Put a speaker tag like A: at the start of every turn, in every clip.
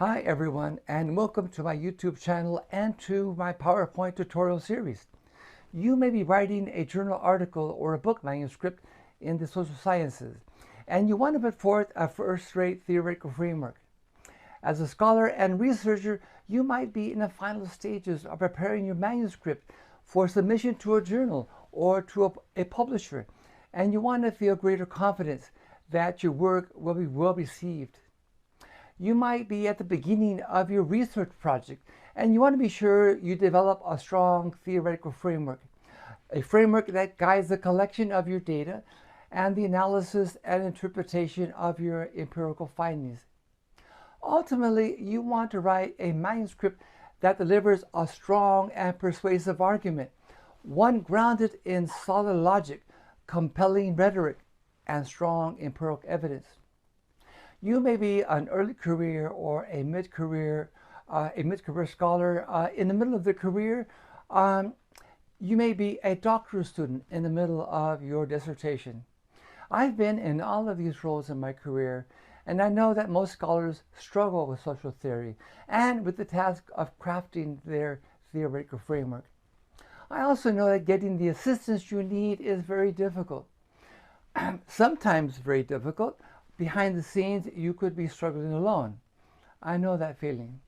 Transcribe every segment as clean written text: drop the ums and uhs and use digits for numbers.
A: Hi everyone, and welcome to my YouTube channel and to my PowerPoint tutorial series. You may be writing a journal article or a book manuscript in the social sciences, and you want to put forth a first-rate theoretical framework. As a scholar and researcher, you might be in the final stages of preparing your manuscript for submission to a journal or to a publisher, and you want to feel greater confidence that your work will be well received. You might be at the beginning of your research project and you want to be sure you develop a strong theoretical framework, a framework that guides the collection of your data and the analysis and interpretation of your empirical findings. Ultimately, you want to write a manuscript that delivers a strong and persuasive argument, one grounded in solid logic, compelling rhetoric, and strong empirical evidence. You may be an early career or a mid-career scholar in the middle of the career. You may be a doctoral student in the middle of your dissertation. I've been in all of these roles in my career, and I know that most scholars struggle with social theory and with the task of crafting their theoretical framework. I also know that getting the assistance you need is very difficult, sometimes very difficult. Behind the scenes, you could be struggling alone. I know that feeling.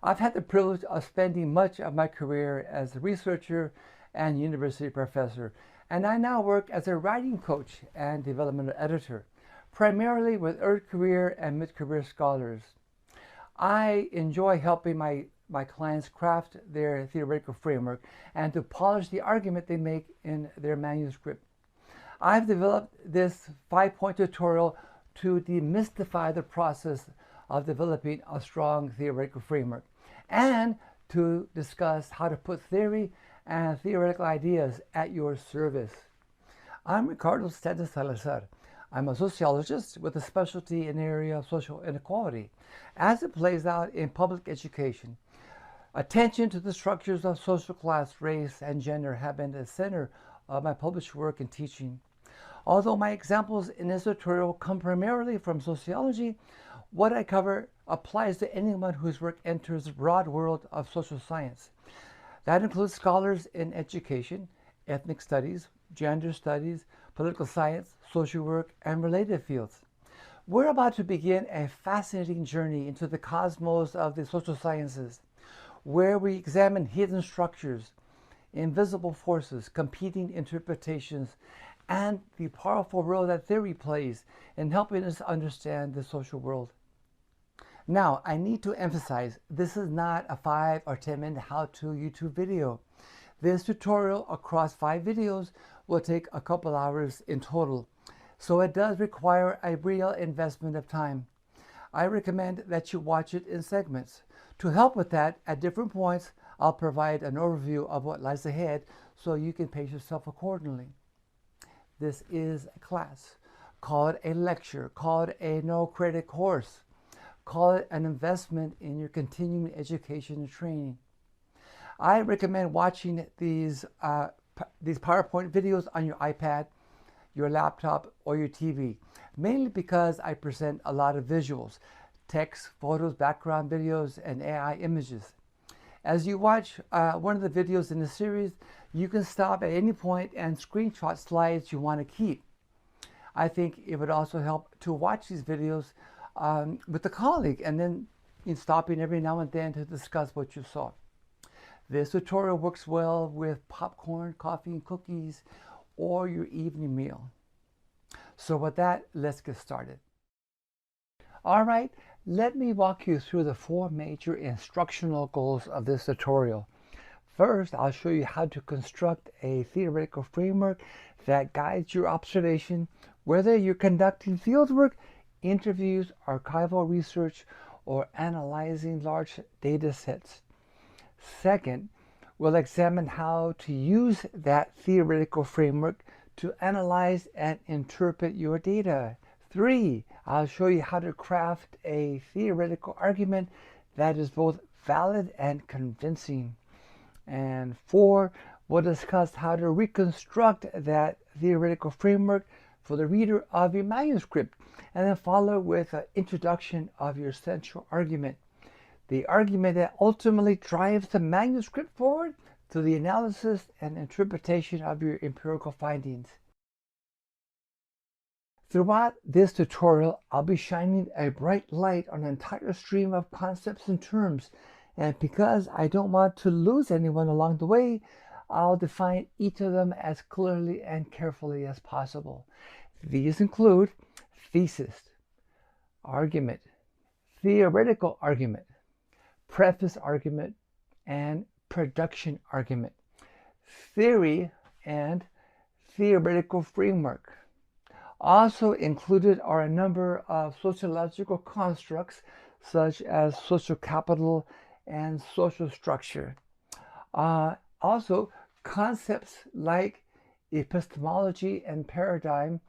A: I've had the privilege of spending much of my career as a researcher and university professor, and I now work as a writing coach and developmental editor, primarily with early career and mid-career scholars. I enjoy helping my clients craft their theoretical framework and to polish the argument they make in their manuscript. I've developed this 5-point tutorial to demystify the process of developing a strong theoretical framework and to discuss how to put theory and theoretical ideas at your service. I'm Ricardo Stanton-Salazar. I'm a sociologist with a specialty in the area of social inequality as it plays out in public education. Attention to the structures of social class, race, and gender have been the center of my published work and teaching. Although my examples in this tutorial come primarily from sociology, what I cover applies to anyone whose work enters the broad world of social science. That includes scholars in education, ethnic studies, gender studies, political science, social work, and related fields. We're about to begin a fascinating journey into the cosmos of the social sciences, where we examine hidden structures, invisible forces, competing interpretations, and the powerful role that theory plays in helping us understand the social world. Now, I need to emphasize, this is not a 5 or 10 minute how-to YouTube video. This tutorial across 5 videos will take a couple hours in total, so it does require a real investment of time. I recommend that you watch it in segments. To help with that, at different points, I'll provide an overview of what lies ahead so you can pace yourself accordingly. This is a class. Call it a lecture. Call it a no-credit course. Call it an investment in your continuing education and training. I recommend watching these PowerPoint videos on your iPad, your laptop, or your TV, mainly because I present a lot of visuals, text, photos, background videos, and AI images. As you watch one of the videos in the series, you can stop at any point and screenshot slides you want to keep. I think it would also help to watch these videos with a colleague and then stopping every now and then to discuss what you saw. This tutorial works well with popcorn, coffee, and cookies, or your evening meal. So with that, let's get started. All right, let me walk you through the 4 major instructional goals of this tutorial. First, I'll show you how to construct a theoretical framework that guides your observation, whether you're conducting fieldwork, interviews, archival research, or analyzing large data sets. Second, we'll examine how to use that theoretical framework to analyze and interpret your data. 3, I'll show you how to craft a theoretical argument that is both valid and convincing. And 4, we'll discuss how to reconstruct that theoretical framework for the reader of your manuscript, and then follow with an introduction of your central argument, the argument that ultimately drives the manuscript forward to the analysis and interpretation of your empirical findings. Throughout this tutorial, I'll be shining a bright light on an entire stream of concepts and terms, and because I don't want to lose anyone along the way, I'll define each of them as clearly and carefully as possible. These include thesis, argument, theoretical argument, preface argument, and production argument, theory, and theoretical framework. Also included are a number of sociological constructs such as social capital and social structure. Also, concepts like epistemology and paradigm,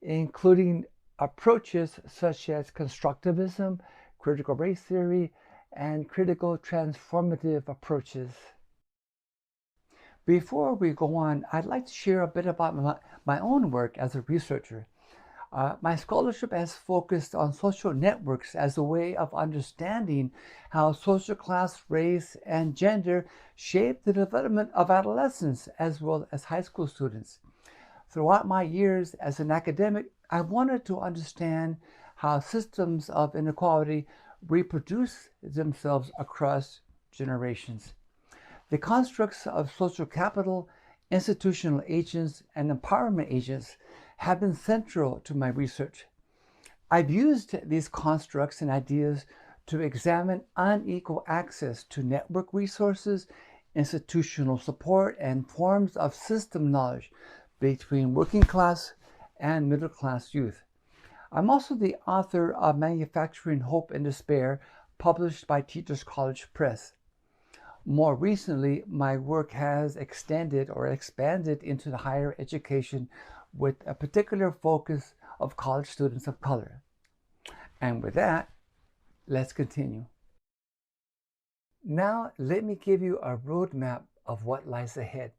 A: including approaches such as constructivism, critical race theory, and critical transformative approaches. Before we go on, I'd like to share a bit about my own work as a researcher. My scholarship has focused on social networks as a way of understanding how social class, race, and gender shape the development of adolescents as well as high school students. Throughout my years as an academic, I wanted to understand how systems of inequality reproduce themselves across generations. The constructs of social capital, institutional agents, and empowerment agents have been central to my research. I've used these constructs and ideas to examine unequal access to network resources, institutional support, and forms of system knowledge between working class and middle class youth. I'm also the author of Manufacturing Hope and Despair, published by Teachers College Press. More recently, my work has extended or expanded into the higher education with a particular focus of college students of color. And with that, let's continue. Now, let me give you a roadmap of what lies ahead.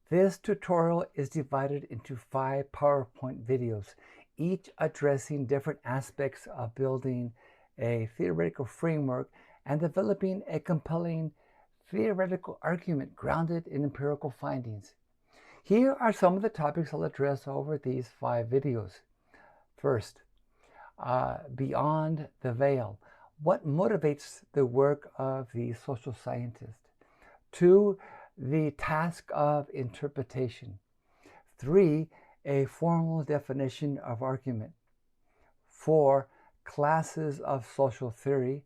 A: This tutorial is divided into 5 PowerPoint videos, each addressing different aspects of building a theoretical framework and developing a compelling theoretical argument grounded in empirical findings. Here are some of the topics I'll address over these 5 videos. First, beyond the veil. What motivates the work of the social scientist? 2, the task of interpretation. 3, a formal definition of argument. 4, classes of social theory.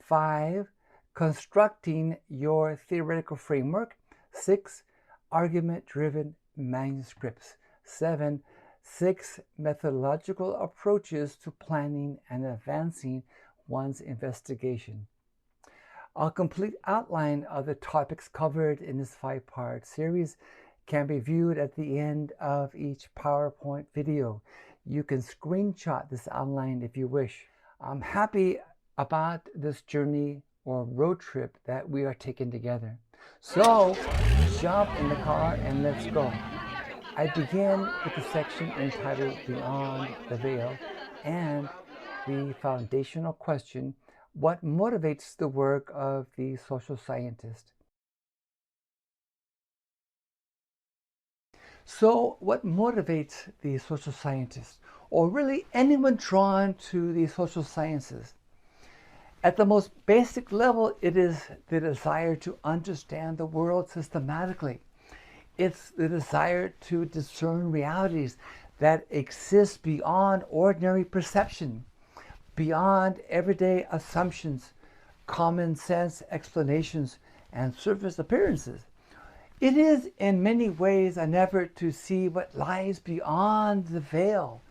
A: 5, constructing your theoretical framework. 6, argument-driven manuscripts. 7, 6 methodological approaches to planning and advancing one's investigation. A complete outline of the topics covered in this 5-part series can be viewed at the end of each PowerPoint video. You can screenshot this outline if you wish. I'm happy about this journey or road trip that we are taking together. So, jump in the car and let's go. I begin with the section entitled Beyond the Veil and the foundational question, what motivates the work of the social scientist? So, what motivates the social scientist, or really anyone drawn to the social sciences? At the most basic level, it is the desire to understand the world systematically. It's the desire to discern realities that exist beyond ordinary perception, beyond everyday assumptions, common sense explanations, and surface appearances. It is in many ways an effort to see what lies beyond the veil.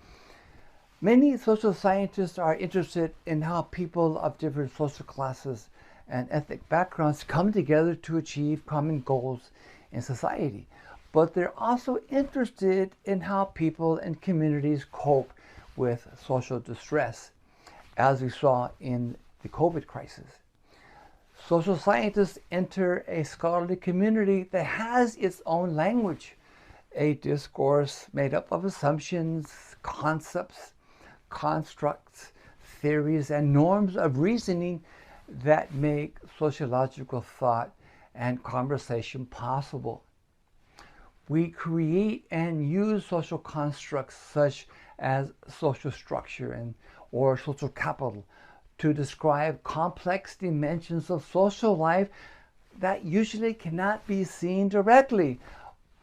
A: Many social scientists are interested in how people of different social classes and ethnic backgrounds come together to achieve common goals in society. But they're also interested in how people and communities cope with social distress, as we saw in the COVID crisis. Social scientists enter a scholarly community that has its own language, a discourse made up of assumptions, concepts, constructs, theories, and norms of reasoning that make sociological thought and conversation possible. We create and use social constructs such as social structure or social capital to describe complex dimensions of social life that usually cannot be seen directly,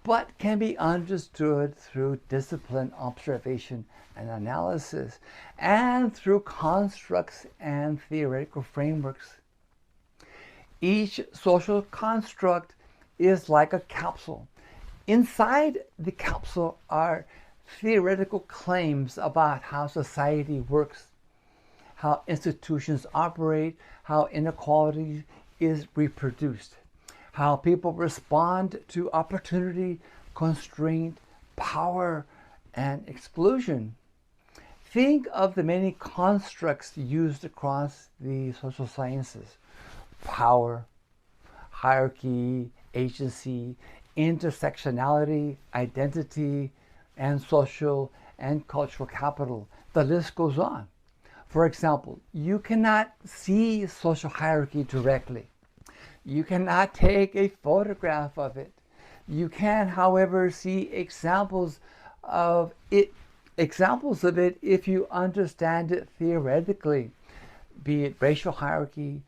A: but can be understood through disciplined observation and analysis, and through constructs and theoretical frameworks. Each social construct is like a capsule. Inside the capsule are theoretical claims about how society works, how institutions operate, how inequality is reproduced, how people respond to opportunity, constraint, power, and exclusion. Think of the many constructs used across the social sciences: power, hierarchy, agency, intersectionality, identity, and social and cultural capital. The list goes on. For example, you cannot see social hierarchy directly. You cannot take a photograph of it. You can, however, see examples of it if you understand it theoretically, be it racial hierarchy,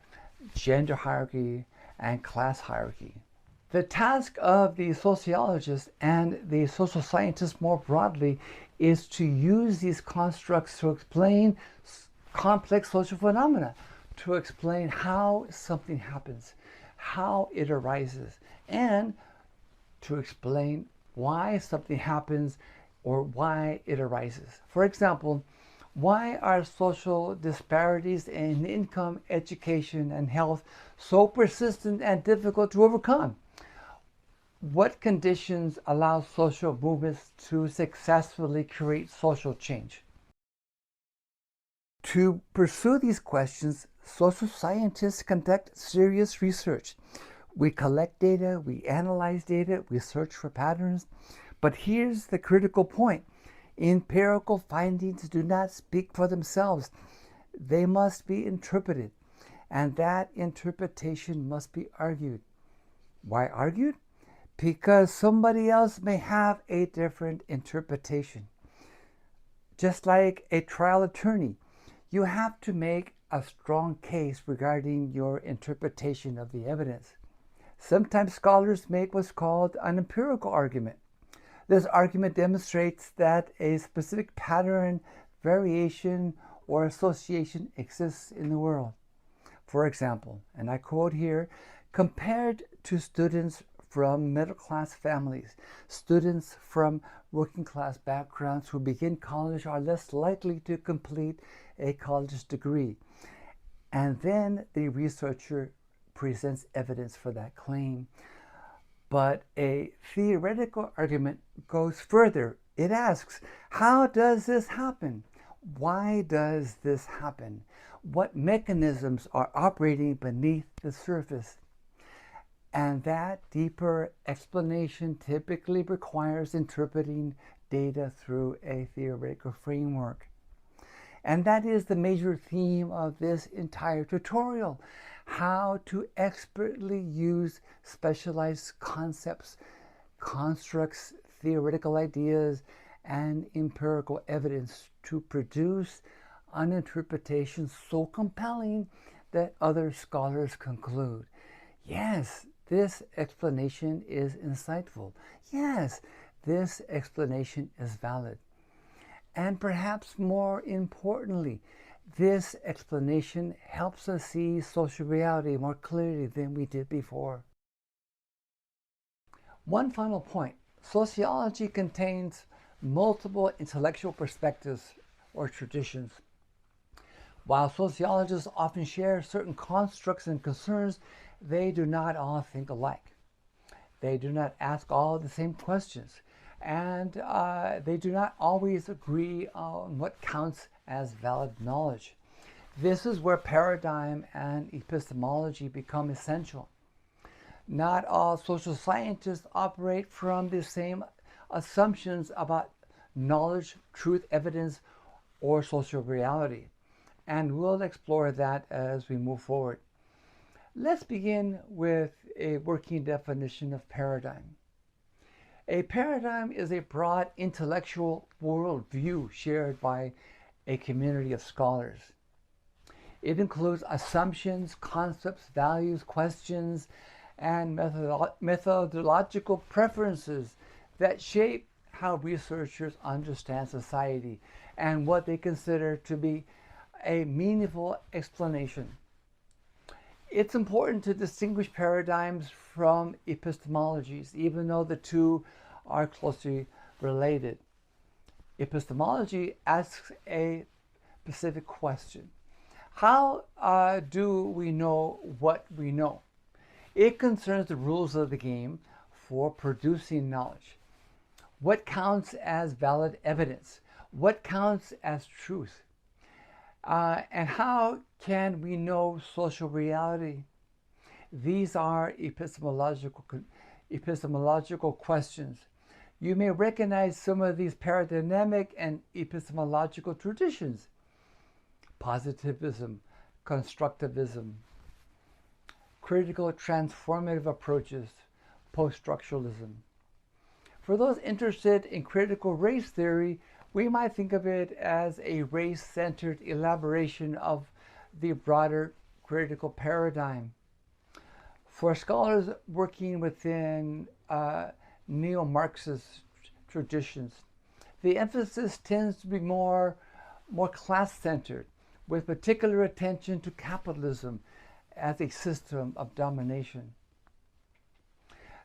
A: gender hierarchy, and class hierarchy. The task of the sociologist and the social scientist more broadly is to use these constructs to explain complex social phenomena, to explain how something happens, how it arises, and to explain why something happens or why it arises. For example, why are social disparities in income, education, and health so persistent and difficult to overcome? What conditions allow social movements to successfully create social change? To pursue these questions, social scientists conduct serious research. We collect data, we analyze data, we search for patterns. But here's the critical point. Empirical findings do not speak for themselves. They must be interpreted, and that interpretation must be argued. Why argued? Because somebody else may have a different interpretation. Just like a trial attorney, you have to make a strong case regarding your interpretation of the evidence. Sometimes scholars make what's called an empirical argument. This argument demonstrates that a specific pattern, variation, or association exists in the world. For example, and I quote here, compared to students from middle-class families, students from working-class backgrounds who begin college are less likely to complete a college degree. And then the researcher presents evidence for that claim. But a theoretical argument goes further. It asks, how does this happen? Why does this happen? What mechanisms are operating beneath the surface? And that deeper explanation typically requires interpreting data through a theoretical framework. And that is the major theme of this entire tutorial: how to expertly use specialized concepts, constructs, theoretical ideas, and empirical evidence to produce an interpretation so compelling that other scholars conclude, yes, this explanation is insightful. Yes, this explanation is valid. And perhaps more importantly, this explanation helps us see social reality more clearly than we did before. One final point: sociology contains multiple intellectual perspectives or traditions. While sociologists often share certain constructs and concerns, they do not all think alike. They do not ask all the same questions, and they do not always agree on what counts as valid knowledge. This is where paradigm and epistemology become essential. Not all social scientists operate from the same assumptions about knowledge, truth, evidence, or social reality. And we'll explore that as we move forward. Let's begin with a working definition of paradigm. A paradigm is a broad intellectual worldview shared by a community of scholars. It includes assumptions, concepts, values, questions, and methodological preferences that shape how researchers understand society and what they consider to be a meaningful explanation. It's important to distinguish paradigms from epistemologies, even though the two are closely related. Epistemology asks a specific question. How do we know what we know? It concerns the rules of the game for producing knowledge. What counts as valid evidence? What counts as truth? And how can we know social reality? These are epistemological questions. You may recognize some of these paradigmatic and epistemological traditions: positivism, constructivism, critical transformative approaches, post-structuralism. For those interested in critical race theory, we might think of it as a race-centered elaboration of the broader critical paradigm. For scholars working within neo-Marxist traditions, the emphasis tends to be more class-centered, with particular attention to capitalism as a system of domination.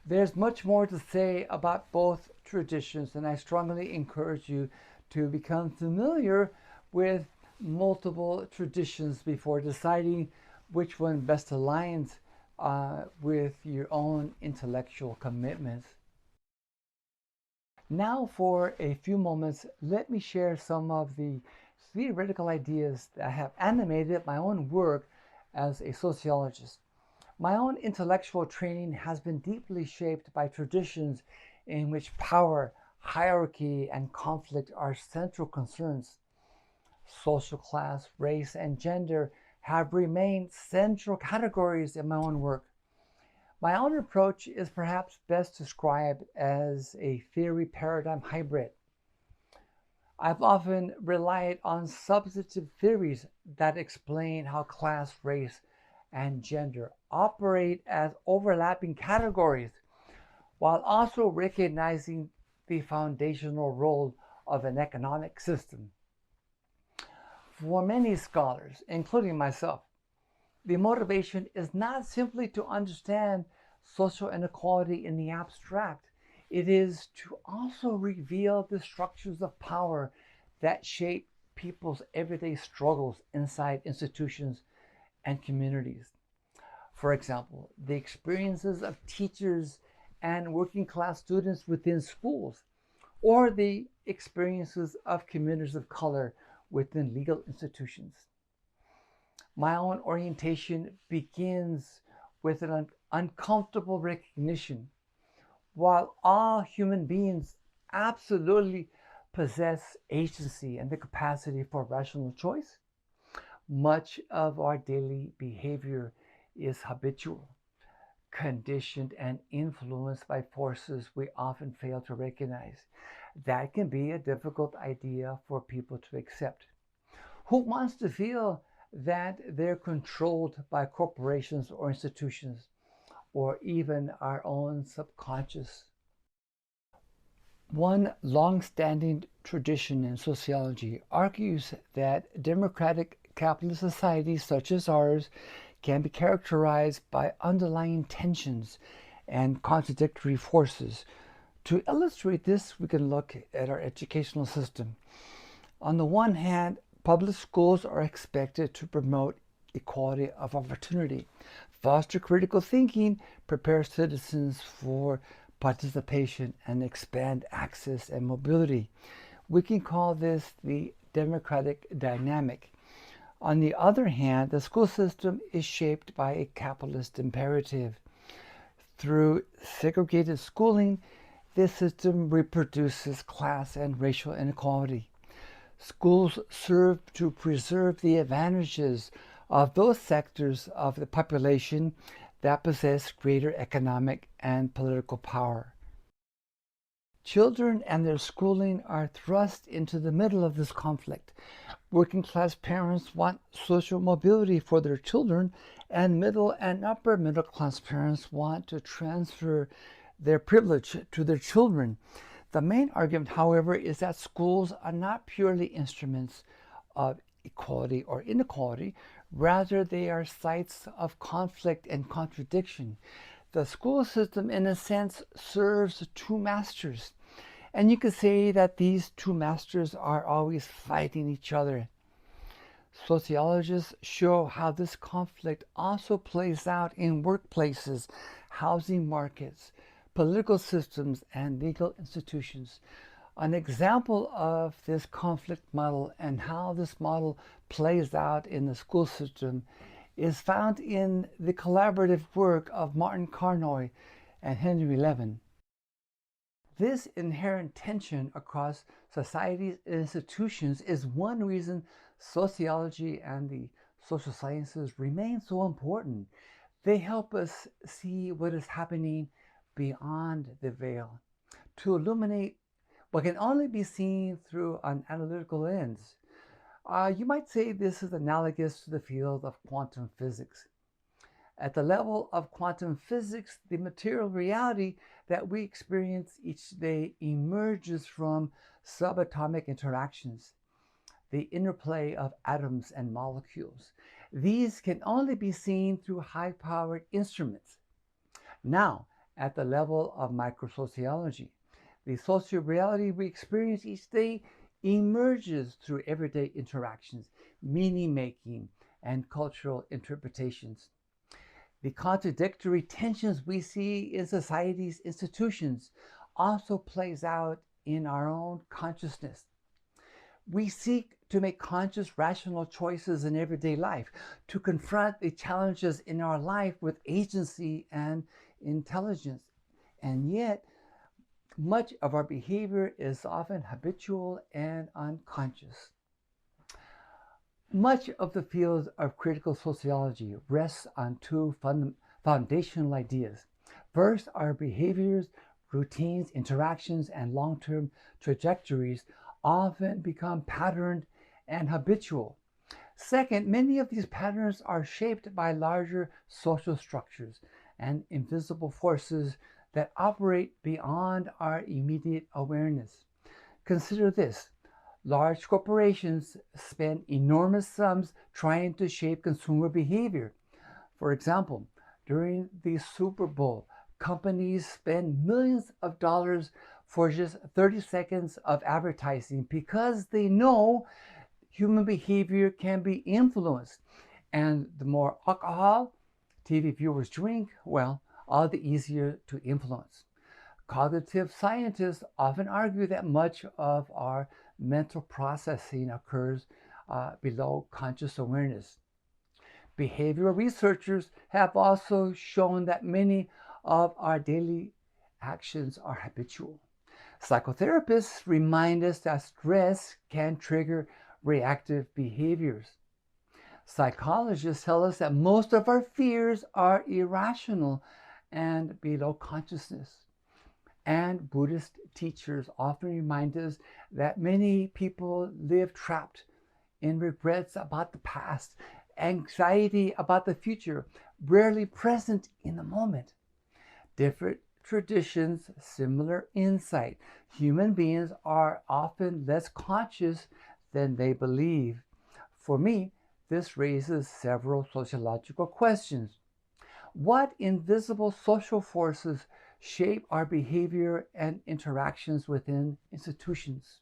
A: There's much more to say about both traditions, and I strongly encourage you to become familiar with multiple traditions before deciding which one best aligns with your own intellectual commitments. Now, for a few moments, let me share some of the theoretical ideas that have animated my own work as a sociologist. My own intellectual training has been deeply shaped by traditions in which power, hierarchy, and conflict are central concerns. Social class, race, and gender have remained central categories in my own work. My own approach is perhaps best described as a theory paradigm hybrid. I've often relied on substantive theories that explain how class, race, and gender operate as overlapping categories, while also recognizing the foundational role of an economic system. For many scholars, including myself, the motivation is not simply to understand social inequality in the abstract. It is to also reveal the structures of power that shape people's everyday struggles inside institutions and communities. For example, the experiences of teachers and working class students within schools, or the experiences of communities of color within legal institutions. My own orientation begins with an uncomfortable recognition. While all human beings absolutely possess agency and the capacity for rational choice, much of our daily behavior is habitual, conditioned, and influenced by forces we often fail to recognize. That can be a difficult idea for people to accept. Who wants to feel that they're controlled by corporations or institutions, or even our own subconscious? One long-standing tradition in sociology argues that democratic capitalist societies such as ours can be characterized by underlying tensions and contradictory forces. To illustrate this, we can look at our educational system. On the one hand, public schools are expected to promote equality of opportunity, foster critical thinking, prepare citizens for participation, and expand access and mobility. We can call this the democratic dynamic. On the other hand, the school system is shaped by a capitalist imperative. Through segregated schooling, This system reproduces class and racial inequality. Schools serve to preserve the advantages of those sectors of the population that possess greater economic and political power. Children and their schooling are thrust into the middle of this conflict. Working class parents want social mobility for their children, and middle and upper middle class parents want to transfer their privilege to their children. The main argument, however, is that schools are not purely instruments of equality or inequality. Rather, they are sites of conflict and contradiction. The school system, in a sense, serves two masters. And you could say that these two masters are always fighting each other. Sociologists show how this conflict also plays out in workplaces, housing markets, political systems, and legal institutions. An example of this conflict model and how this model plays out in the school system is found in the collaborative work of Martin Carnoy and Henry Levin. This inherent tension across societies and institutions is one reason sociology and the social sciences remain so important. They help us see what is happening beyond the veil, to illuminate what can only be seen through an analytical lens. You might say this is analogous to the field of quantum physics. At the level of quantum physics, the material reality that we experience each day emerges from subatomic interactions, the interplay of atoms and molecules. These can only be seen through high-powered instruments. Now, at the level of microsociology, the social reality we experience each day emerges through everyday interactions, meaning-making, and cultural interpretations. The contradictory tensions we see in society's institutions also plays out in our own consciousness. We seek to make conscious, rational choices in everyday life, to confront the challenges in our life with agency and intelligence. And yet, much of our behavior is often habitual and unconscious. Much of the field of critical sociology rests on two foundational ideas. First, our behaviors, routines, interactions, and long-term trajectories often become patterned and habitual. Second, many of these patterns are shaped by larger social structures and invisible forces that operate beyond our immediate awareness. Consider this. Large corporations spend enormous sums trying to shape consumer behavior. For example, during the Super Bowl, companies spend millions of dollars for just 30 seconds of advertising because they know human behavior can be influenced. And the more alcohol TV viewers drink, well, all the easier to influence. Cognitive scientists often argue that much of our mental processing occurs below conscious awareness. Behavioral researchers have also shown that many of our daily actions are habitual. Psychotherapists remind us that stress can trigger reactive behaviors. Psychologists tell us that most of our fears are irrational and below consciousness. And Buddhist teachers often remind us that many people live trapped in regrets about the past, anxiety about the future, rarely present in the moment. Different traditions, similar insight. Human beings are often less conscious than they believe. For me, this raises several sociological questions. What invisible social forces shape our behavior and interactions within institutions?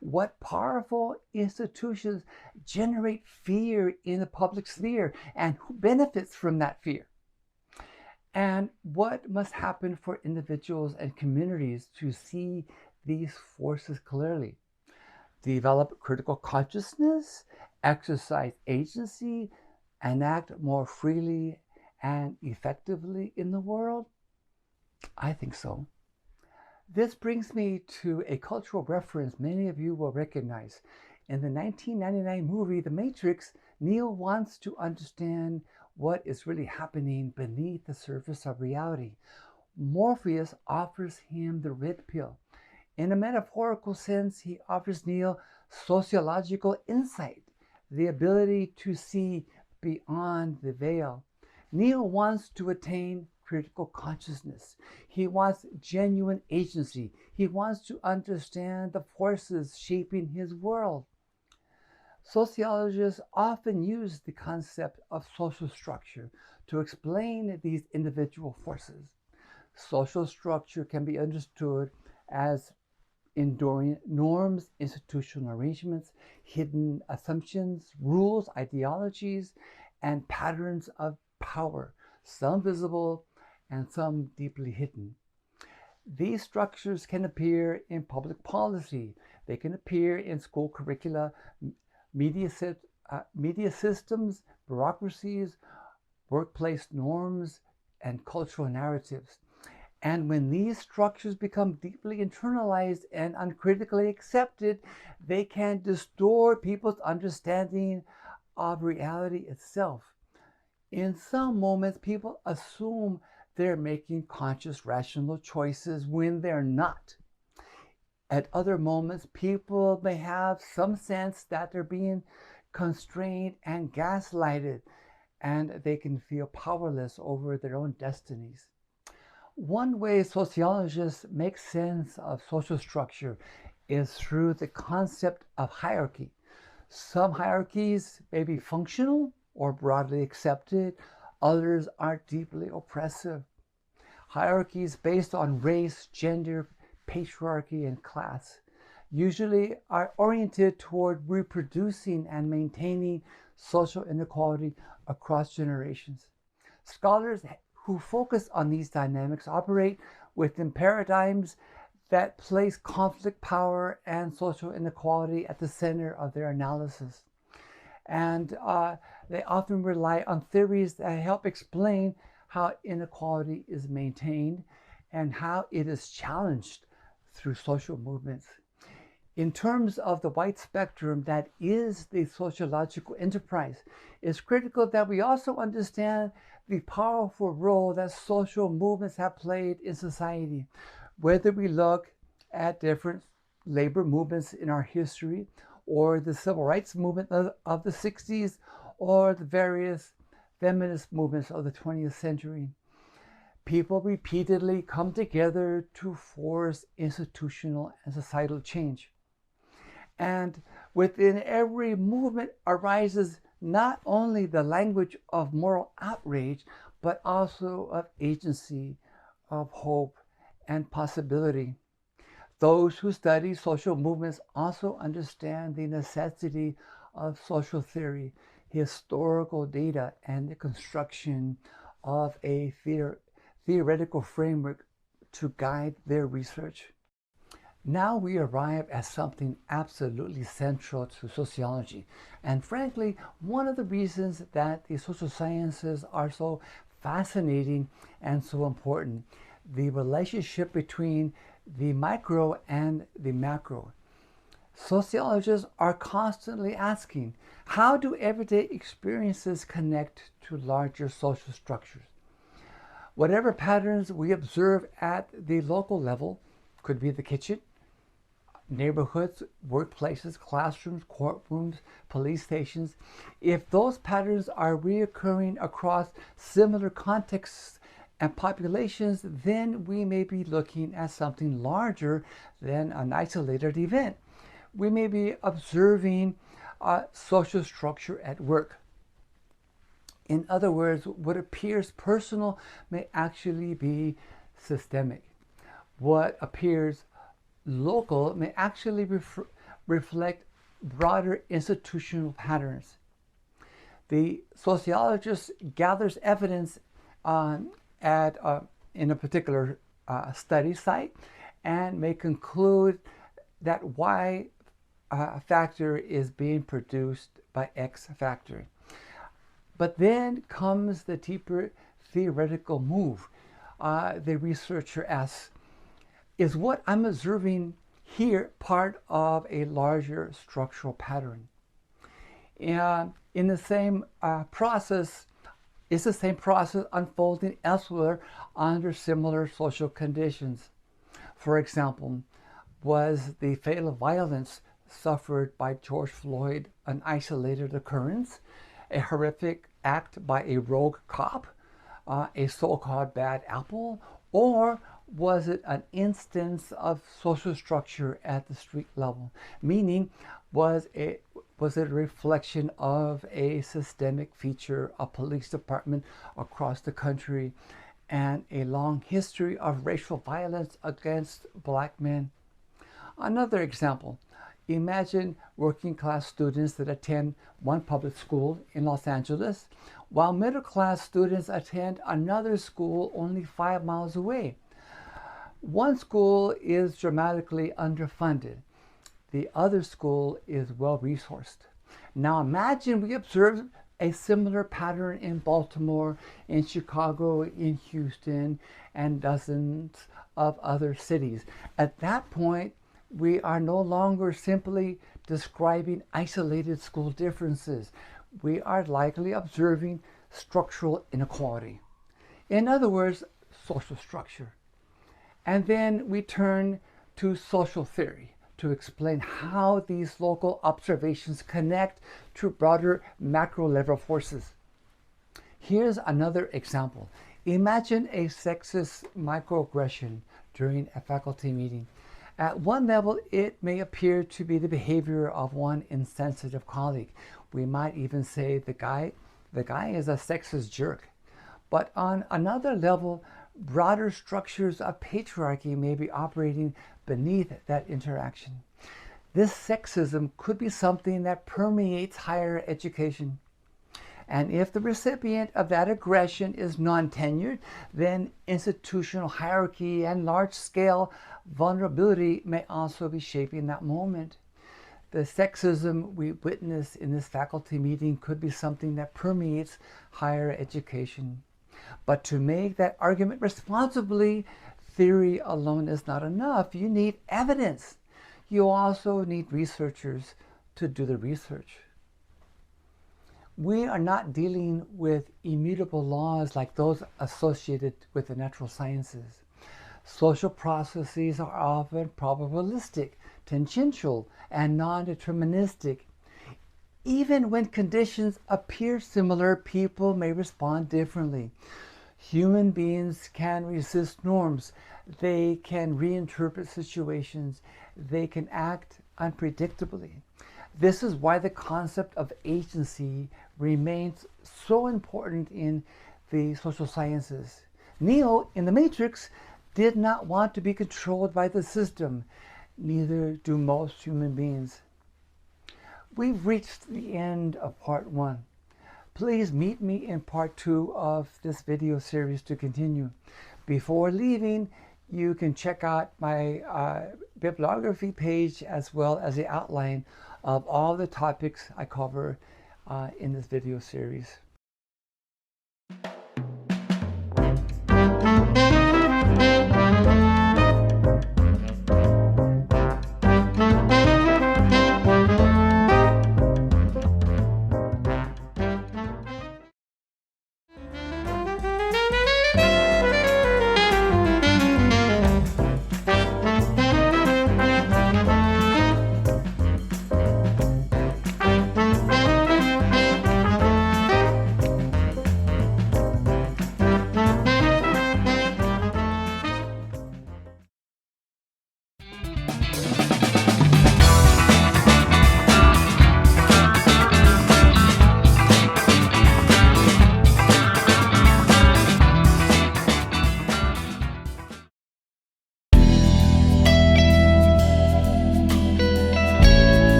A: What powerful institutions generate fear in the public sphere, and who benefits from that fear? And what must happen for individuals and communities to see these forces clearly? Develop critical consciousness, exercise agency, and act more freely and effectively in the world? I think so. This brings me to a cultural reference many of you will recognize. In the 1999 movie The Matrix, Neo wants to understand what is really happening beneath the surface of reality. Morpheus offers him the red pill. In a metaphorical sense, he offers Neo sociological insight, the ability to see beyond the veil. Neo wants to attain critical consciousness. He wants genuine agency. He wants to understand the forces shaping his world. Sociologists often use the concept of social structure to explain these individual forces. Social structure can be understood as enduring norms, institutional arrangements, hidden assumptions, rules, ideologies, and patterns of power, some visible and some deeply hidden. These structures can appear in public policy. They can appear in school curricula, media systems, bureaucracies, workplace norms, and cultural narratives. And when these structures become deeply internalized and uncritically accepted, they can distort people's understanding of reality itself. In some moments, people assume they're making conscious, rational choices when they're not. At other moments, people may have some sense that they're being constrained and gaslighted, and they can feel powerless over their own destinies. One way sociologists make sense of social structure is through the concept of hierarchy. Some hierarchies may be functional or broadly accepted, others are deeply oppressive. Hierarchies based on race, gender, patriarchy, and class usually are oriented toward reproducing and maintaining social inequality across generations. Scholars who focus on these dynamics operate within paradigms that place conflict, power, and social inequality at the center of their analysis. And they often rely on theories that help explain how inequality is maintained and how it is challenged through social movements. In terms of the wide spectrum that is the sociological enterprise, it's critical that we also understand the powerful role that social movements have played in society. Whether we look at different labor movements in our history, or the civil rights movement of the 60s, or the various feminist movements of the 20th century, people repeatedly come together to force institutional and societal change. And within every movement arises not only the language of moral outrage, but also of agency, of hope, and possibility. Those who study social movements also understand the necessity of social theory, historical data, and the construction of a theoretical framework to guide their research. Now we arrive at something absolutely central to sociology, and frankly, one of the reasons that the social sciences are so fascinating and so important: the relationship between the micro and the macro. Sociologists are constantly asking, how do everyday experiences connect to larger social structures? Whatever patterns we observe at the local level, could be the kitchen, neighborhoods, workplaces, classrooms, courtrooms, police stations, if those patterns are reoccurring across similar contexts and populations, then we may be looking at something larger than an isolated event. We may be observing social structure at work. In other words, what appears personal may actually be systemic. What appears local may actually reflect broader institutional patterns. The sociologist gathers evidence in a particular study site and may conclude that Y factor is being produced by X factor. But then comes the deeper theoretical move. The researcher asks, is what I'm observing here part of a larger structural pattern? In the same process, is the same process unfolding elsewhere under similar social conditions? For example, was the fatal violence suffered by George Floyd an isolated occurrence, a horrific act by a rogue cop, a so-called bad apple, or was it an instance of social structure at the street level? Meaning, was it a reflection of a systemic feature of police department across the country and a long history of racial violence against black men? Another example, imagine working class students that attend one public school in Los Angeles, while middle class students attend another school only 5 miles away. One school is dramatically underfunded. The other school is well resourced. Now imagine we observe a similar pattern in Baltimore, in Chicago, in Houston, and dozens of other cities. At that point, we are no longer simply describing isolated school differences. We are likely observing structural inequality. In other words, social structure. And then we turn to social theory to explain how these local observations connect to broader macro level forces. Here's another example. Imagine a sexist microaggression during a faculty meeting. At one level, it may appear to be the behavior of one insensitive colleague. We might even say the guy is a sexist jerk. But on another level, broader structures of patriarchy may be operating beneath that interaction. This sexism could be something that permeates higher education. And if the recipient of that aggression is non-tenured, then institutional hierarchy and large-scale vulnerability may also be shaping that moment. The sexism we witness in this faculty meeting could be something that permeates higher education. But to make that argument responsibly, theory alone is not enough. You need evidence. You also need researchers to do the research. We are not dealing with immutable laws like those associated with the natural sciences. Social processes are often probabilistic, tangential, and non-deterministic. Even when conditions appear similar, people may respond differently. Human beings can resist norms. They can reinterpret situations. They can act unpredictably. This is why the concept of agency remains so important in the social sciences. Neo in the Matrix did not want to be controlled by the system. Neither do most human beings. We've reached the end of part 1. Please meet me in part 2 of this video series to continue. Before leaving, you can check out my bibliography page as well as the outline of all the topics I cover in this video series.